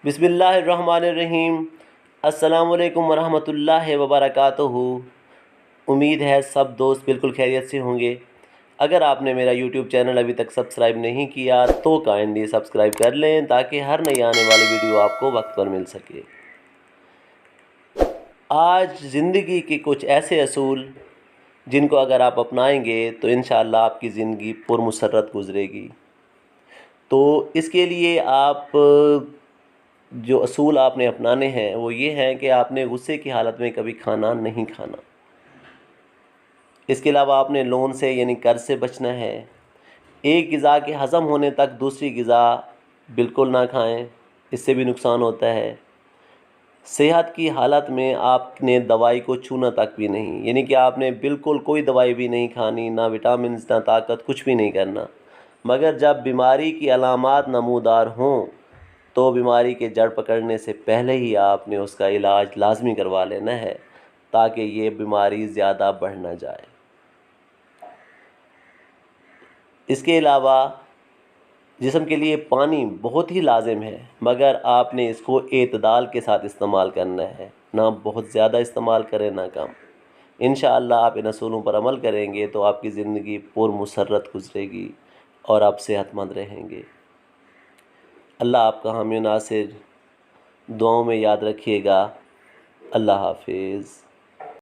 بسم اللہ الرحمن الرحیم۔ السلام علیکم ورحمۃ اللہ وبرکاتہ۔ امید ہے سب دوست بالکل خیریت سے ہوں گے۔ اگر آپ نے میرا یوٹیوب چینل ابھی تک سبسکرائب نہیں کیا تو کائنڈلی سبسکرائب کر لیں تاکہ ہر نئی آنے والی ویڈیو آپ کو وقت پر مل سکے۔ آج زندگی کے کچھ ایسے اصول جن کو اگر آپ اپنائیں گے تو انشاءاللہ آپ کی زندگی پرمسرت گزرے گی۔ تو اس کے لیے آپ جو اصول آپ نے اپنانے ہیں وہ یہ ہیں کہ آپ نے غصے کی حالت میں کبھی کھانا نہیں کھانا۔ اس کے علاوہ آپ نے لون سے یعنی قرض سے بچنا ہے۔ ایک غذا کے ہضم ہونے تک دوسری غذا بالکل نہ کھائیں، اس سے بھی نقصان ہوتا ہے۔ صحت کی حالت میں آپ نے دوائی کو چھونا تک بھی نہیں، یعنی کہ آپ نے بالکل کوئی دوائی بھی نہیں کھانی، نہ وٹامنز نہ طاقت، کچھ بھی نہیں کرنا۔ مگر جب بیماری کی علامات نمودار ہوں تو بیماری کے جڑ پکڑنے سے پہلے ہی آپ نے اس کا علاج لازمی کروا لینا ہے تاکہ یہ بیماری زیادہ بڑھ نہ جائے۔ اس کے علاوہ جسم کے لیے پانی بہت ہی لازم ہے، مگر آپ نے اس کو اعتدال کے ساتھ استعمال کرنا ہے، نہ بہت زیادہ استعمال کریں نہ کم۔ انشاءاللہ آپ ان اصولوں پر عمل کریں گے تو آپ کی زندگی پرمسرت گزرے گی اور آپ صحت مند رہیں گے۔ اللہ آپ کا حامی و ناصر، دعاؤں میں یاد رکھیے گا۔ اللہ حافظ۔